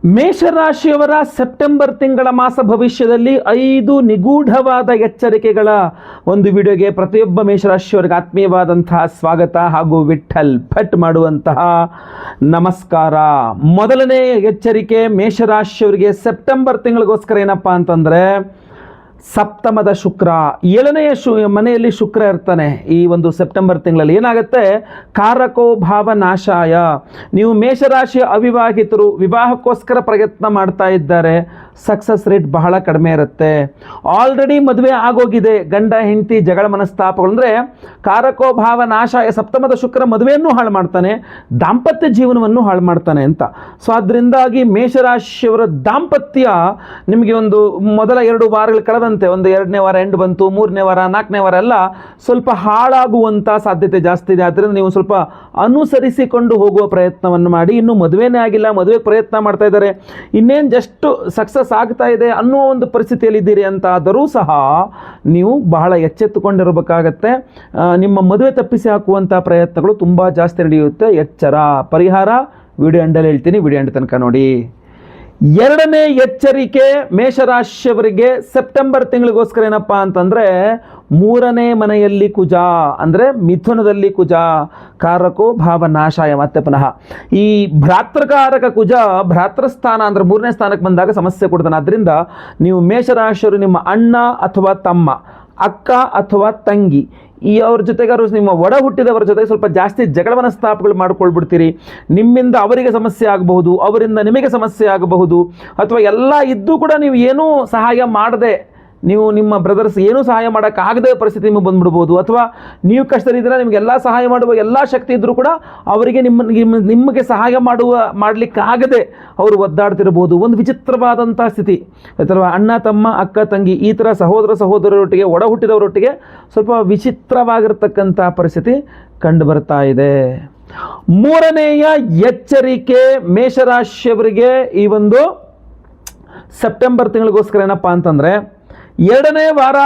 ಮೇಷರಾಶಿಯವರ September ತಿಂಗಳ ಮಾಸ ಭವಿಷ್ಯದಲ್ಲಿ 5 ನಿಗೂಢವಾದ ಎಚ್ಚರಿಕೆಗಳ ಒಂದು ವಿಡಿಯೋಗೆ ಪ್ರತಿಯೊಬ್ಬ ಮೇಷರಾಶಿಯವರಿಗೆ ಆತ್ಮೀಯವಾದಂತಹ ಸ್ವಾಗತ ಹಾಗೂ ವಿಠಲ್ ಭಟ್ ಮಾಡುವಂತಹ ನಮಸ್ಕಾರ. ಮೊದಲನೇ ಎಚ್ಚರಿಕೆ ಮೇಷರಾಶಿಯವರಿಗೆ ಸೆಪ್ಟೆಂಬರ್ ತಿಂಗಳಿಗೋಸ್ಕರ ಏನಪ್ಪ ಅಂತಂದರೆ, ಸಪ್ತಮದ ಶುಕ್ರ, 7ನೇ ಮನೆಯಲ್ಲಿ ಶುಕ್ರ ಇರ್ತಾನೆ. ಈ ಒಂದು ಸೆಪ್ಟೆಂಬರ್ ತಿಂಗಳಲ್ಲಿ ಏನಾಗುತ್ತೆ, ಕಾರಕೋ ಭಾವ ನಾಶಾಯ. ನೀವು ಮೇಷರಾಶಿಯ ಅವಿವಾಹಿತರು ವಿವಾಹಕ್ಕೋಸ್ಕರ ಪ್ರಯತ್ನ ಮಾಡ್ತಾ ಇದ್ದಾರೆ, ಸಕ್ಸಸ್ ರೇಟ್ ಬಹಳ ಕಡಿಮೆ ಇರುತ್ತೆ. ಆಲ್ರೆಡಿ ಮದುವೆ ಆಗೋಗಿದೆ, ಗಂಡ ಹೆಂಡತಿ ಜಗಳ ಮನಸ್ತಾಪಗಳು, ಅಂದರೆ ಕಾರಕೋ ಭಾವ ನಾಶಾಯ, ಸಪ್ತಮದ ಶುಕ್ರ ಮದುವೆಯನ್ನು ಹಾಳು ಮಾಡ್ತಾನೆ, ದಾಂಪತ್ಯ ಜೀವನವನ್ನು ಹಾಳು ಮಾಡ್ತಾನೆ ಅಂತ. ಸೊ ಅದರಿಂದಾಗಿ ಮೇಷರಾಶಿಯವರ ದಾಂಪತ್ಯ ನಿಮಗೆ ಒಂದು ಮೊದಲ 2 ವಾರಗಳ ಕಳೆದಂತೆ, ಒಂದು 2ನೇ ವಾರ ಎಂಡ್ ಬಂತು, 3ನೇ ವಾರ 4ನೇ ವಾರ ಎಲ್ಲ ಸ್ವಲ್ಪ ಹಾಳಾಗುವಂಥ ಸಾಧ್ಯತೆ ಜಾಸ್ತಿ ಇದೆ. ಆದ್ದರಿಂದ ನೀವು ಸ್ವಲ್ಪ ಅನುಸರಿಸಿಕೊಂಡು ಹೋಗುವ ಪ್ರಯತ್ನವನ್ನು ಮಾಡಿ. ಇನ್ನು ಮದುವೆನೇ ಆಗಿಲ್ಲ, ಮದುವೆ ಪ್ರಯತ್ನ ಮಾಡ್ತಾ ಇದ್ದಾರೆ, ಇನ್ನೇನು ಜಸ್ಟ್ ಸಕ್ಸಸ್ ಆಗ್ತಾ ಇದೆ ಅನ್ನೋ ಒಂದು ಪರಿಸ್ಥಿತಿಯಲ್ಲಿ ಇದ್ದೀರಿ ಅಂತ ಆದರೂ ಸಹ ನೀವು ಬಹಳ ಎಚ್ಚೆತ್ತುಕೊಂಡಿರಬೇಕಾಗತ್ತೆ. ನಿಮ್ಮ ಮದುವೆ ತಪ್ಪಿಸಿ ಹಾಕುವಂಥ ಪ್ರಯತ್ನಗಳು ತುಂಬ ಜಾಸ್ತಿ ನಡೆಯುತ್ತೆ. ಎಚ್ಚರ. ಪರಿಹಾರ ವಿಡಿಯೋ ಎಂಡಲ್ಲಿ ಹೇಳ್ತೀನಿ, ವಿಡಿಯೋ ಎಂಡ್ ತನಕ ನೋಡಿ. 2ನೇ ಎಚ್ಚರಿಕೆ ಮೇಷರಾಶಿಯವರಿಗೆ ಸೆಪ್ಟೆಂಬರ್ ತಿಂಗಳಿಗೋಸ್ಕರ ಏನಪ್ಪ ಅಂತಂದರೆ, 3ನೇ ಮನೆಯಲ್ಲಿ ಕುಜ, ಅಂದರೆ ಮಿಥುನದಲ್ಲಿ ಕುಜ, ಕಾರಕೋ ಭಾವ ನಾಶಾಯ. ಮತ್ತೆ ಪುನಃ ಈ ಭ್ರಾತೃಕಾರಕ ಕುಜ ಭ್ರಾತೃಸ್ಥಾನ ಅಂದರೆ 3ನೇ ಸ್ಥಾನಕ್ಕೆ ಬಂದಾಗ ಸಮಸ್ಯೆ ಕೊಡ್ತಾನೆ. ಆದ್ದರಿಂದ ನೀವು ಮೇಷರಾಶಿಯವರು ನಿಮ್ಮ ಅಣ್ಣ ಅಥವಾ ತಮ್ಮ, ಅಕ್ಕ ಅಥವಾ ತಂಗಿ, ಅವ್ರ ಜೊತೆಗಾರು ನಿಮ್ಮ ಒಡ ಹುಟ್ಟಿದವರ ಜೊತೆಗೆ ಸ್ವಲ್ಪ ಜಾಸ್ತಿ ಜಗಳ ಮನಸ್ತಾಪಗಳು ಮಾಡ್ಕೊಳ್ಬಿಡ್ತೀರಿ. ನಿಮ್ಮಿಂದ ಅವರಿಗೆ ಸಮಸ್ಯೆ ಆಗಬಹುದು, ಅವರಿಂದ ನಿಮಗೆ ಸಮಸ್ಯೆ ಆಗಬಹುದು, ಅಥವಾ ಎಲ್ಲ ಇದ್ದು ಕೂಡ ನೀವು ಏನೂ ಸಹಾಯ ಮಾಡದೆ, ನೀವು ನಿಮ್ಮ ಬ್ರದರ್ಸ್ ಏನೂ ಸಹಾಯ ಮಾಡೋಕ್ಕಾಗದೆ ಪರಿಸ್ಥಿತಿ ನಿಮಗೆ ಬಂದ್ಬಿಡ್ಬೋದು. ಅಥವಾ ನೀವು ಕಷ್ಟದಲ್ಲಿದ್ದರೆ ನಿಮಗೆಲ್ಲ ಸಹಾಯ ಮಾಡುವ ಎಲ್ಲ ಶಕ್ತಿ ಇದ್ದರೂ ಕೂಡ ಅವರಿಗೆ ನಿಮಗೆ ಸಹಾಯ ಮಾಡಲಿಕ್ಕಾಗದೆ ಅವರು ಒದ್ದಾಡ್ತಿರ್ಬೋದು. ಒಂದು ವಿಚಿತ್ರವಾದಂಥ ಸ್ಥಿತಿ. ಅಥವಾ ಅಣ್ಣ ತಮ್ಮ ಅಕ್ಕ ತಂಗಿ ಈ ಥರ ಸಹೋದರರೊಟ್ಟಿಗೆ ಒಡ ಹುಟ್ಟಿದವರೊಟ್ಟಿಗೆ ಸ್ವಲ್ಪ ವಿಚಿತ್ರವಾಗಿರ್ತಕ್ಕಂಥ ಪರಿಸ್ಥಿತಿ ಕಂಡು ಬರ್ತಾ ಇದೆ. 3ನೇಯ ಎಚ್ಚರಿಕೆ ಮೇಷರಾಶಿಯವರಿಗೆ ಈ ಒಂದು ಸೆಪ್ಟೆಂಬರ್ ತಿಂಗಳಿಗೋಸ್ಕರ ಏನಪ್ಪ ಅಂತಂದರೆ, 2ನೇ ವಾರ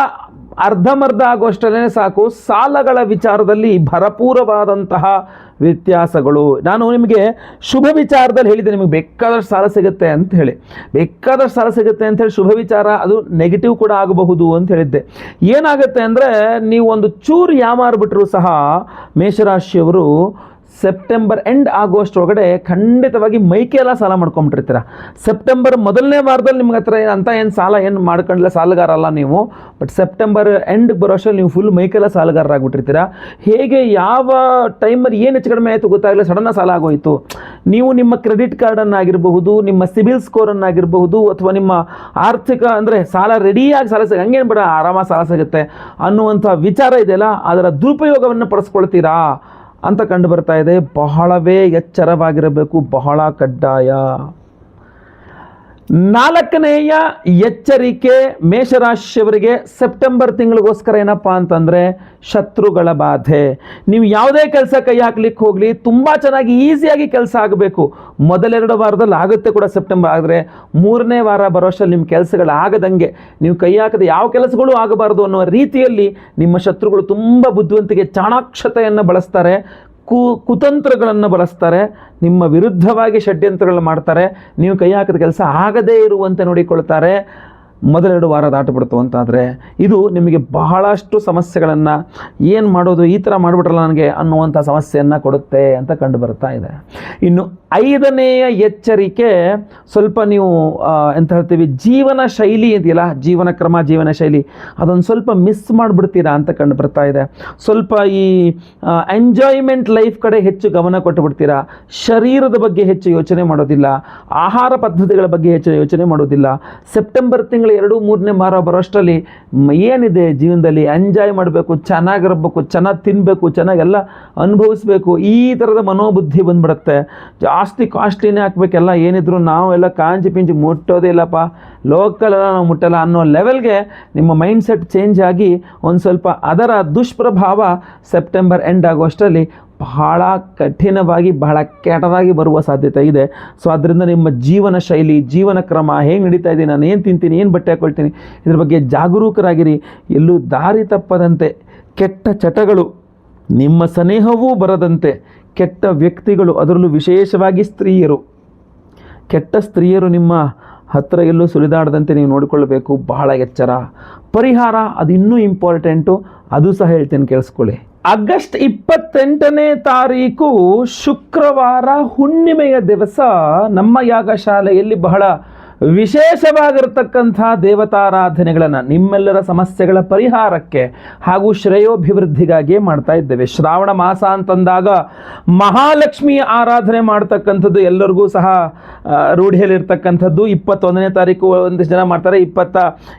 ಅರ್ಧಮರ್ಧ ಆಗೋಷ್ಟೇ ಸಾಕು, ಸಾಲಗಳ ವಿಚಾರದಲ್ಲಿ ಭರಪೂರವಾದಂತಹ ವ್ಯತ್ಯಾಸಗಳು. ನಾನು ನಿಮಗೆ ಶುಭ ವಿಚಾರದಲ್ಲಿ ಹೇಳಿದ್ದೆ, ನಿಮಗೆ ಬೇಕಾದಷ್ಟು ಸಾಲ ಸಿಗುತ್ತೆ ಅಂತ ಹೇಳಿ, ಬೇಕಾದಷ್ಟು ಸಾಲ ಸಿಗುತ್ತೆ ಅಂತ ಹೇಳಿ ಶುಭ ವಿಚಾರ, ಅದು ನೆಗೆಟಿವ್ ಕೂಡ ಆಗಬಹುದು ಅಂತ ಹೇಳಿದ್ದೆ. ಏನಾಗುತ್ತೆ ಅಂದರೆ, ನೀವು ಒಂದು ಚೂರು ಯಾಮಾರ್ಬಿಟ್ರೂ ಸಹ ಮೇಷರಾಶಿಯವರು ಸೆಪ್ಟೆಂಬರ್ ಎಂಡ್ ಆಗೋಸ್ಟ್ ಒಳಗಡೆ ಖಂಡಿತವಾಗಿ ಮೈಕೆಲ್ಲ ಸಾಲ ಮಾಡ್ಕೊಂಬಿಟ್ಟಿರ್ತೀರ. ಸೆಪ್ಟೆಂಬರ್ ಮೊದಲನೇ ವಾರದಲ್ಲಿ ನಿಮ್ಗೆ ಹತ್ರ ಅಂತ ಏನು ಸಾಲ ಏನು ಮಾಡ್ಕೊಂಡಿಲ್ಲ, ಸಾಲಗಾರ ಅಲ್ಲ ನೀವು. ಬಟ್ ಸೆಪ್ಟೆಂಬರ್ ಎಂಡ್ ಬರೋಷ್ಟರಲ್ಲಿ ನೀವು ಫುಲ್ ಮೈಕೆಲ್ಲ ಸಾಲಗಾರರಾಗ್ಬಿಟ್ಟಿರ್ತೀರ. ಹೇಗೆ ಯಾವ ಟೈಮಲ್ಲಿ ಏನು ಹೆಚ್ಚು ಕಡಿಮೆ ಆಯಿತು ಗೊತ್ತಾಗಲಿಲ್ಲ, ಸಡನ್ನ ಸಾಲ ಆಗೋಯಿತು. ನೀವು ನಿಮ್ಮ ಕ್ರೆಡಿಟ್ ಕಾರ್ಡನ್ನಾಗಿರಬಹುದು, ನಿಮ್ಮ ಸಿಬಿಲ್ ಸ್ಕೋರನ್ನಾಗಿರಬಹುದು, ಅಥವಾ ನಿಮ್ಮ ಆರ್ಥಿಕ ಅಂದರೆ ಸಾಲ ರೆಡಿಯಾಗಿ ಸಾಲ ಹಂಗೇನು ಬೇಡ, ಆರಾಮಾಗಿ ಸಾಲ ಸಿಗುತ್ತೆ ಅನ್ನುವಂಥ ವಿಚಾರ ಇದೆಯಲ್ಲ, ಅದರ ದುರುಪಯೋಗವನ್ನು ಪಡಿಸ್ಕೊಳ್ತೀರಾ ಅಂತ ಕಂಡು ಬರ್ತಾ ಇದೆ. ಬಹಳವೇ ಎಚ್ಚರವಾಗಿರಬೇಕು, ಬಹಳ ಕಡ್ಡಾಯ. 4ನೇಯ ಎಚ್ಚರಿಕೆ ಮೇಷರಾಶಿಯವರಿಗೆ ಸೆಪ್ಟೆಂಬರ್ ತಿಂಗಳಿಗೋಸ್ಕರ ಏನಪ್ಪ ಅಂತಂದರೆ, ಶತ್ರುಗಳ ಬಾಧೆ. ನೀವು ಯಾವುದೇ ಕೆಲಸ ಕೈ ಹಾಕ್ಲಿಕ್ಕೆ ಹೋಗಲಿ, ತುಂಬ ಚೆನ್ನಾಗಿ ಈಸಿಯಾಗಿ ಕೆಲಸ ಆಗಬೇಕು. ಮೊದಲೆರಡು ವಾರದಲ್ಲಿ ಆಗುತ್ತೆ ಕೂಡ ಸೆಪ್ಟೆಂಬರ್, ಆದರೆ 3ನೇ ವಾರ ಬರೋಷ್ಟರಲ್ಲಿ ನಿಮ್ಮ ಕೆಲಸಗಳಾಗದಂಗೆ, ನೀವು ಕೈ ಹಾಕದೆ ಯಾವ ಕೆಲಸಗಳು ಆಗಬಾರ್ದು ಅನ್ನೋ ರೀತಿಯಲ್ಲಿ ನಿಮ್ಮ ಶತ್ರುಗಳು ತುಂಬ ಬುದ್ಧಿವಂತಿಕೆ ಚಾಣಾಕ್ಷತೆಯನ್ನು ಬಳಸ್ತಾರೆ, ಕುತಂತ್ರಗಳನ್ನು ಬಳಸ್ತಾರೆ, ನಿಮ್ಮ ವಿರುದ್ಧವಾಗಿ ಷಡ್ಯಂತ್ರಗಳನ್ನು ಮಾಡ್ತಾರೆ. ನೀವು ಕೈ ಹಾಕಿದ ಕೆಲಸ ಆಗದೇ ಇರುವಂತೆ ನೋಡಿಕೊಳ್ತಾರೆ. ಮೊದಲೆರಡು ವಾರ ದಾಟಬಿಡ್ತು ಅಂತಾದರೆ ಇದು ನಿಮಗೆ ಬಹಳಷ್ಟು ಸಮಸ್ಯೆಗಳನ್ನು, ಏನು ಮಾಡೋದು, ಈ ಥರ ಮಾಡಿಬಿಟ್ರಲ್ಲ ನನಗೆ ಅನ್ನುವಂಥ ಸಮಸ್ಯೆಯನ್ನು ಕೊಡುತ್ತೆ ಅಂತ ಕಂಡು ಬರ್ತಾ ಇದೆ. ಇನ್ನು 5ನೇಯ ಎಚ್ಚರಿಕೆ, ಸ್ವಲ್ಪ ನೀವು ಎಂತ ಹೇಳ್ತೀವಿ, ಜೀವನ ಶೈಲಿ ಇದೆಯಲ್ಲ, ಜೀವನ ಕ್ರಮ, ಜೀವನ ಶೈಲಿ, ಅದೊಂದು ಸ್ವಲ್ಪ ಮಿಸ್ ಮಾಡಿಬಿಡ್ತೀರಾ ಅಂತ ಕಂಡು ಬರ್ತಾ ಇದೆ. ಸ್ವಲ್ಪ ಈ ಎಂಜಾಯ್ಮೆಂಟ್ ಲೈಫ್ ಕಡೆ ಹೆಚ್ಚು ಗಮನ ಕೊಟ್ಟು ಬಿಡ್ತೀರಾ. ಶರೀರದ ಬಗ್ಗೆ ಹೆಚ್ಚು ಯೋಚನೆ ಮಾಡೋದಿಲ್ಲ, ಆಹಾರ ಪದ್ಧತಿಗಳ ಬಗ್ಗೆ ಹೆಚ್ಚು ಯೋಚನೆ ಮಾಡೋದಿಲ್ಲ. ಸೆಪ್ಟೆಂಬರ್ ತಿಂಗಳು 2-3ನೇ ವಾರ ಬರೋಷ್ಟರಲ್ಲಿ ಏನಿದೆ ಜೀವನದಲ್ಲಿ, ಎಂಜಾಯ್ ಮಾಡಬೇಕು, ಚೆನ್ನಾಗಿರಬೇಕು, ಚೆನ್ನಾಗಿ ತಿನ್ನಬೇಕು, ಚೆನ್ನಾಗೆಲ್ಲ ಅನುಭವಿಸ್ಬೇಕು, ಈ ಥರದ ಮನೋಬುದ್ಧಿ ಬಂದ್ಬಿಡುತ್ತೆ. ಜಾಸ್ತಿ ಕಾಸ್ಟ್ಲಿನೇ ಹಾಕ್ಬೇಕೆಲ್ಲ, ಏನಿದ್ರು ನಾವೆಲ್ಲ ಕಾಂಚಿ ಪಿಂಚಿ ಮುಟ್ಟೋದೇ ಇಲ್ಲಪ್ಪ, ಲೋಕಲೆಲ್ಲ ನಾವು ಮುಟ್ಟಲ್ಲ ಅನ್ನೋ ಲೆವೆಲ್ಗೆ ನಿಮ್ಮ ಮೈಂಡ್ ಸೆಟ್ ಚೇಂಜ್ ಆಗಿ ಒಂದು ಸ್ವಲ್ಪ ಅದರ ದುಷ್ಪ್ರಭಾವ ಸೆಪ್ಟೆಂಬರ್ ಎಂಡ್ ಆಗೋಷ್ಟರಲ್ಲಿ ಬಹಳ ಕಠಿಣವಾಗಿ, ಬಹಳ ಕೆಟ್ಟದಾಗಿ ಬರುವ ಸಾಧ್ಯತೆ ಇದೆ. ಸೊ ಅದರಿಂದ ನಿಮ್ಮ ಜೀವನ ಶೈಲಿ, ಜೀವನ ಕ್ರಮ ಹೇಗೆ ನಡೀತಾ ಇದೆ, ನಾನು ಏನು ತಿಂತೀನಿ, ಏನು ಬಟ್ಟೆ ಹಾಕೊಳ್ತೀನಿ, ಇದ್ರ ಬಗ್ಗೆ ಜಾಗರೂಕರಾಗಿರಿ. ಎಲ್ಲೂ ದಾರಿ ತಪ್ಪದಂತೆ, ಕೆಟ್ಟ ಚಟಗಳು ನಿಮ್ಮ ಸ್ನೇಹವೂ ಬರದಂತೆ, ಕೆಟ್ಟ ವ್ಯಕ್ತಿಗಳು, ಅದರಲ್ಲೂ ವಿಶೇಷವಾಗಿ ಸ್ತ್ರೀಯರು ಕೆಟ್ಟ ಸ್ತ್ರೀಯರು ನಿಮ್ಮ ಹತ್ತಿರ ಎಲ್ಲೂ ಸುಳಿದಾಡದಂತೆ ನೀವು ನೋಡಿಕೊಳ್ಳಬೇಕು, ಬಹಳ ಎಚ್ಚರ. ಪರಿಹಾರ ಅದು ಇನ್ನೂ ಇಂಪಾರ್ಟೆಂಟು, ಅದು ಸಹ ಹೇಳ್ತೇನೆ, ಕೇಳಿಸ್ಕೊಳ್ಳಿ. ಆಗಸ್ಟ್ 28ನೇ ತಾರೀಕು ಶುಕ್ರವಾರ ಹುಣ್ಣಿಮೆಯ ದಿವಸ ನಮ್ಮ ಯಾಗಶಾಲೆಯಲ್ಲಿ ಬಹಳ ವಿಶೇಷವಾಗಿರತಕ್ಕಂಥ ದೇವತಾರಾಧನೆಗಳನ್ನು ನಿಮ್ಮೆಲ್ಲರ ಸಮಸ್ಯೆಗಳ ಪರಿಹಾರಕ್ಕೆ ಹಾಗೂ ಶ್ರೇಯೋಭಿವೃದ್ಧಿಗಾಗಿಯೇ ಮಾಡ್ತಾ ಇದ್ದೇವೆ. ಶ್ರಾವಣ ಮಾಸ ಅಂತಂದಾಗ ಮಹಾಲಕ್ಷ್ಮಿಯ ಆರಾಧನೆ ಮಾಡ್ತಕ್ಕಂಥದ್ದು ಎಲ್ಲರಿಗೂ ಸಹ ರೂಢಿಯಲ್ಲಿರ್ತಕ್ಕಂಥದ್ದು. 21ನೇ ತಾರೀಕು ಒಂದಿಷ್ಟು ಜನ ಮಾಡ್ತಾರೆ,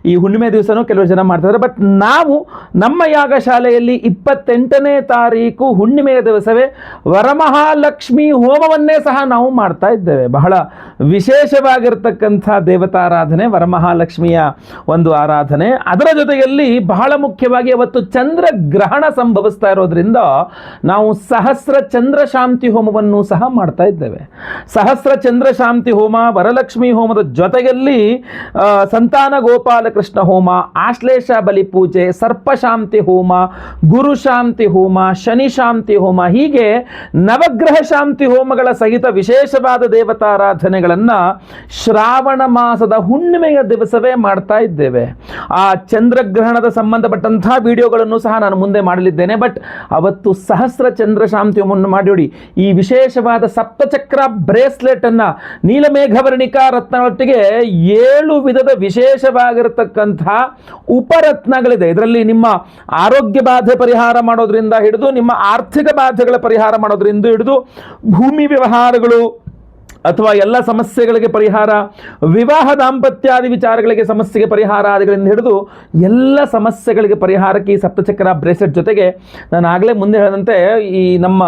ಈ ಹುಣ್ಣಿಮೆ ದಿವಸನೂ ಕೆಲವರು ಜನ ಮಾಡ್ತಾರೆ. ಬಟ್ ನಾವು ನಮ್ಮ ಯಾಗಶಾಲೆಯಲ್ಲಿ 28ನೇ ತಾರೀಕು ಹುಣ್ಣಿಮೆಯ ದಿವಸವೇ ವರಮಹಾಲಕ್ಷ್ಮಿ ಹೋಮವನ್ನೇ ಸಹ ನಾವು ಮಾಡ್ತಾ ಇದ್ದೇವೆ. ಬಹಳ ವಿಶೇಷವಾಗಿರ್ತಕ್ಕಂಥ ದೇವತಾರಾಧನೆ, ವರಮಹಾಲಕ್ಷ್ಮಿಯ ಒಂದು ಆರಾಧನೆ. ಅದರ ಜೊತೆಯಲ್ಲಿ ಬಹಳ ಮುಖ್ಯವಾಗಿ ಅವತ್ತು ಚಂದ್ರಗ್ರಹಣ ಸಂಭವಿಸ್ತಾ ಇರೋದ್ರಿಂದ ನಾವು ಸಹಸ್ರ ಚಂದ್ರಶಾಂತಿ ಹೋಮವನ್ನು ಸಹ ಮಾಡ್ತಾ ಇದ್ದೇವೆ. ಸಹಸ್ರ ಚಂದ್ರಶಾಂತಿ ಹೋಮ, ವರಲಕ್ಷ್ಮಿ ಹೋಮದ ಜೊತೆಯಲ್ಲಿ ಸಂತಾನ ಗೋಪಾಲಕೃಷ್ಣ ಹೋಮ, ಆಶ್ಲೇಷ ಬಲಿ ಪೂಜೆ, ಸರ್ಪಶಾಂತಿ ಹೋಮ, ಗುರು ಶಾಂತಿ ಹೋಮ, ಶನಿ ಶಾಂತಿ ಹೋಮ, ಹೀಗೆ ನವಗ್ರಹ ಶಾಂತಿ ಹೋಮಗಳ ಸಹಿತ ವಿಶೇಷವಾದ ದೇವತಾರಾಧನೆಗಳನ್ನು ಶ್ರಾವಣ ಮಾಸದ ಹುಣ್ಣಿಮೆಯ ದಿವಸವೇ ಮಾಡ್ತಾ ಇದ್ದೇವೆ. ಆ ಚಂದ್ರಗ್ರಹಣದ ಸಂಬಂಧಪಟ್ಟಂತಹ ವಿಡಿಯೋಗಳನ್ನು ಸಹ ನಾನು ಮುಂದೆ ಮಾಡಲಿದ್ದೇನೆ. ಬಟ್ ಅವತ್ತು ಸಹಸ್ರ ಚಂದ್ರಶಾಂತಿ ಹೋಮವನ್ನು ಮಾಡಿ ಈ ವಿಶೇಷವಾದ ಸಪ್ತಚಕ್ರ ಬ್ರೇಸ್ಲೆಟ್ ಅನ್ನ ನೀಲಮೇಘವರ್ಣಿಕಾ ರತ್ನಗಳೊಟ್ಟಿಗೆ 7 ವಿಧದ ವಿಶೇಷವಾಗಿರತಕ್ಕಂತಹ ಉಪರತ್ನಗಳಿದೆ. ಇದರಲ್ಲಿ ನಿಮ್ಮ ಆರೋಗ್ಯ ಬಾಧೆ ಪರಿಹಾರ ಮಾಡೋದ್ರಿಂದ ಹಿಡಿದು, ನಿಮ್ಮ ಆರ್ಥಿಕ ಬಾಧೆಗಳ ಪರಿಹಾರ ಮಾಡೋದ್ರಿಂದ ಹಿಡಿದು, ಭೂಮಿ ವ್ಯವಹಾರಗಳು ಅಥವಾ ಎಲ್ಲ ಸಮಸ್ಯೆಗಳಿಗೆ ಪರಿಹಾರ, ವಿವಾಹ ದಾಂಪತ್ಯಾದಿ ವಿಚಾರಗಳಿಗೆ ಸಮಸ್ಯೆಗೆ ಪರಿಹಾರ ಆದಿಗಳಿಂದ ಹಿಡಿದು ಎಲ್ಲ ಸಮಸ್ಯೆಗಳಿಗೆ ಪರಿಹಾರಕ್ಕೆ ಈ ಸಪ್ತಚಕ್ರ ಬ್ರೇಸ್ಲೆಟ್ ಜೊತೆಗೆ ನಾನು ಆಗಲೇ ಮುಂದೆ ಹೇಳಿದಂತೆ ಈ ನಮ್ಮ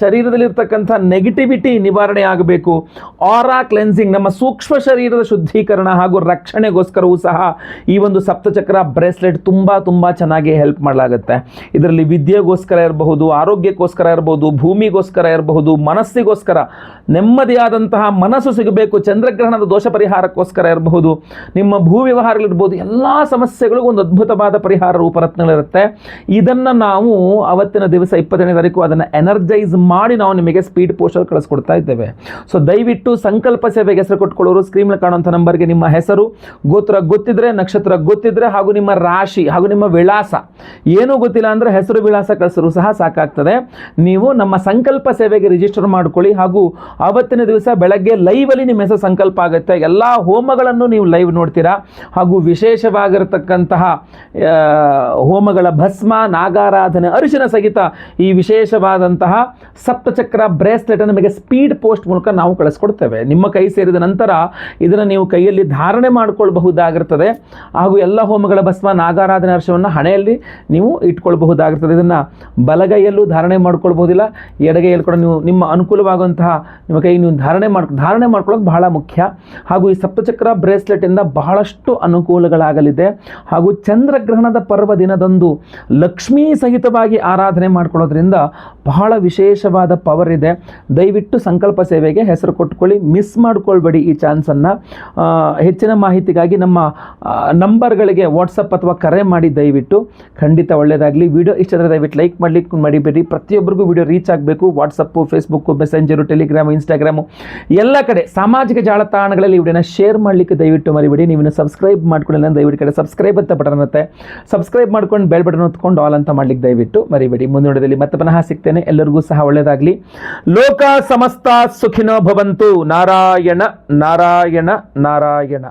ಶರೀರದಲ್ಲಿರ್ತಕ್ಕಂಥ ನೆಗೆಟಿವಿಟಿ ನಿವಾರಣೆ ಆಗಬೇಕು, ಆರಾ ಕ್ಲೆನ್ಸಿಂಗ್, ನಮ್ಮ ಸೂಕ್ಷ್ಮ ಶರೀರದ ಶುದ್ಧೀಕರಣ ಹಾಗೂ ರಕ್ಷಣೆಗೋಸ್ಕರವೂ ಸಹ ಈ ಒಂದು ಸಪ್ತಚಕ್ರ ಬ್ರೇಸ್ಲೆಟ್ ತುಂಬ ಚೆನ್ನಾಗಿ ಹೆಲ್ಪ್ ಮಾಡಲಾಗುತ್ತೆ. ಇದರಲ್ಲಿ ವಿದ್ಯೆಗೋಸ್ಕರ ಇರಬಹುದು, ಆರೋಗ್ಯಕ್ಕೋಸ್ಕರ ಇರಬಹುದು, ಭೂಮಿಗೋಸ್ಕರ ಇರಬಹುದು, ಮನಸ್ಸಿಗೋಸ್ಕರ ನೆಮ್ಮದಿಯಾದಂತಹ ಮನಸ್ಸು ಸಿಗಬೇಕು, ಚಂದ್ರಗ್ರಹಣದ ದೋಷ ಪರಿಹಾರಕ್ಕೋಸ್ಕರ ಇರಬಹುದು, ನಿಮ್ಮ ಭೂ ವ್ಯವಹಾರಗಳಿರ್ಬೋದು, ಎಲ್ಲ ಸಮಸ್ಯೆಗಳಿಗೂ ಒಂದು ಅದ್ಭುತವಾದ ಪರಿಹಾರ ರೂಪರತ್ನಗಳಿರುತ್ತೆ. ಇದನ್ನು ನಾವು ಅವತ್ತಿನ ದಿವಸ 28ನೇ ತಾರೀಕು ಅದನ್ನು ಎನರ್ಜೈಸ್ ಮಾಡಿ ನಾವು ನಿಮಗೆ ಸ್ಪೀಡ್ ಪೋಸ್ಟಲ್ಲಿ ಕಳಿಸ್ಕೊಡ್ತಾ ಇದ್ದೇವೆ. ಸೊ ದಯವಿಟ್ಟು ಸಂಕಲ್ಪ ಸೇವೆಗೆ ಹೆಸರು ಕೊಟ್ಕೊಳ್ಳೋರು ಸ್ಕ್ರೀನ್ ಕಾಣುವಂಥ ನಂಬರ್ಗೆ ನಿಮ್ಮ ಹೆಸರು, ಗೋತ್ರ ಗೊತ್ತಿದ್ರೆ, ನಕ್ಷತ್ರ ಗೊತ್ತಿದ್ರೆ ಹಾಗೂ ನಿಮ್ಮ ರಾಶಿ ಹಾಗೂ ನಿಮ್ಮ ವಿಳಾಸ ಏನೂ ಗೊತ್ತಿಲ್ಲ ಅಂದರೆ ಹೆಸರು ವಿಳಾಸ ಕಳಿಸರು ಸಹ ಸಾಕಾಗ್ತದೆ. ನೀವು ನಮ್ಮ ಸಂಕಲ್ಪ ಸೇವೆಗೆ ರಿಜಿಸ್ಟರ್ ಮಾಡ್ಕೊಳ್ಳಿ. ಹಾಗೂ ಆವತ್ತಿನ ದಿವಸ ಬೆಳಗ್ಗೆ ಲೈವಲ್ಲಿ ನಿಮ್ಮ ಹೆಸರು ಸಂಕಲ್ಪ ಆಗುತ್ತೆ. ಎಲ್ಲ ಹೋಮಗಳನ್ನು ನೀವು ಲೈವ್ ನೋಡ್ತೀರಾ. ಹಾಗೂ ವಿಶೇಷವಾಗಿರತಕ್ಕಂತಹ ಹೋಮಗಳ ಭಸ್ಮ, ನಾಗಾರಾಧನೆ, ಅರಿಶಿನ ಸಹಿತ ಈ ವಿಶೇಷವಾದಂತಹ ಸಪ್ತಚಕ್ರ ಬ್ರೇಸ್ಲೆಟ್ ನಿಮಗೆ ಸ್ಪೀಡ್ ಪೋಸ್ಟ್ ಮೂಲಕ ನಾವು ಕಳಿಸ್ಕೊಡ್ತೇವೆ. ನಿಮ್ಮ ಕೈ ಸೇರಿದ ನಂತರ ಇದನ್ನು ನೀವು ಕೈಯಲ್ಲಿ ಧಾರಣೆ ಮಾಡಿಕೊಳ್ಳಬಹುದಾಗಿರ್ತದೆ. ಹಾಗೂ ಎಲ್ಲ ಹೋಮಗಳ ಭಸ್ಮ, ನಾಗಾರಾಧನೆ, ಅರಿಶಿನವನ್ನು ಹಣೆಯಲ್ಲಿ ನೀವು ಇಟ್ಕೊಳ್ಬಹುದಾಗಿರ್ತದೆ. ಇದನ್ನು ಬಲಗೈಯಲ್ಲೂ ಧಾರಣೆ ಮಾಡ್ಕೊಳ್ಬಹುದಿಲ್ಲ, ಎಡಗೈಯಲ್ಲಿ ಕೂಡ ನೀವು ನಿಮ್ಮ ಅನುಕೂಲವಾಗುವಂತಹ ನಿಮ್ಮ ಕೈ ನೀವು ಧಾರಣೆ ಮಾಡ್ಕೊಳ್ಳೋದು ಬಹಳ ಮುಖ್ಯ. ಹಾಗೂ ಈ ಸಪ್ತಚಕ್ರ ಬ್ರೇಸ್ಲೆಟಿಂದ ಬಹಳಷ್ಟು ಅನುಕೂಲಗಳಾಗಲಿದೆ. ಹಾಗೂ ಚಂದ್ರಗ್ರಹಣದ ಪರ್ವ ದಿನದಂದು ಲಕ್ಷ್ಮೀ ಸಹಿತವಾಗಿ ಆರಾಧನೆ ಮಾಡ್ಕೊಳ್ಳೋದ್ರಿಂದ ಬಹಳ ವಿಶೇಷವಾದ ಪವರ್ ಇದೆ. ದಯವಿಟ್ಟು ಸಂಕಲ್ಪ ಸೇವೆಗೆ ಹೆಸರು ಕೊಟ್ಕೊಳ್ಳಿ, ಮಿಸ್ ಮಾಡ್ಕೊಳ್ಬೇಡಿ ಈ ಚಾನ್ಸನ್ನು. ಹೆಚ್ಚಿನ ಮಾಹಿತಿಗಾಗಿ ನಮ್ಮ ನಂಬರ್ಗಳಿಗೆ ವಾಟ್ಸಪ್ ಅಥವಾ ಕರೆ ಮಾಡಿ, ದಯವಿಟ್ಟು ಖಂಡಿತ ಒಳ್ಳೆಯದಾಗಲಿ. ವಿಡಿಯೋ ಇಷ್ಟ ಆದರೆ ದಯವಿಟ್ಟು ಲೈಕ್ ಮಾಡಲಿಕ್ಕೆ ಮರಿಬೇಡಿ. ಪ್ರತಿಯೊಬ್ಬರಿಗೂ ವಿಡಿಯೋ ರೀಚ್ ಆಗಬೇಕು. WhatsApp, Facebook, messenger, Telegram, Instagram ಎಲ್ಲ ಕಡೆ ಸಾಮಾಜಿಕ ಜಾಲತಾಣಗಳಲ್ಲಿ ವಿಡಿಯೋನ ಶೇರ್ ಮಾಡಲಿಕ್ಕೆ ದಯವಿಟ್ಟು ಮರಿಬೇಡಿ. ನೀವು ಸಬ್ಸ್ಕ್ರೈಬ್ ಮಾಡ್ಕೊಳ್ಳಿ, ದಯವಿಟ್ಟು ಕಡೆ ಸಬ್ಸ್ಕ್ರೈಬ್ ಅಂತ ಬಟನ್ ಇರುತ್ತೆ, ಸಬ್ಸ್ಕ್ರೈಬ್ ಮಾಡ್ಕೊಂಡು ಬೆಲ್ ಬಟನ್ ಹೊತ್ಕೊಂಡು ಆಲ್ ಅಂತ ಮಾಡ್ಲಿಕ್ಕೆ ದಯವಿಟ್ಟು ಮರಿಬೇಡಿ. ಮುಂದಿನ ವಿಡಿಯೋದಲ್ಲಿ ಮತ್ತೆ ಪುನಃ ಸಿಗ್ತೇನೆ. ಎಲ್ಲರಿಗೂ ಸಹ ಒಳ್ಳೆಯದಾಗಲಿ. ಲೋಕ ಸಮಸ್ತ ಸುಖಿನೋ ಭವಂತು. ನಾರಾಯಣ ನಾರಾಯಣ ನಾರಾಯಣ.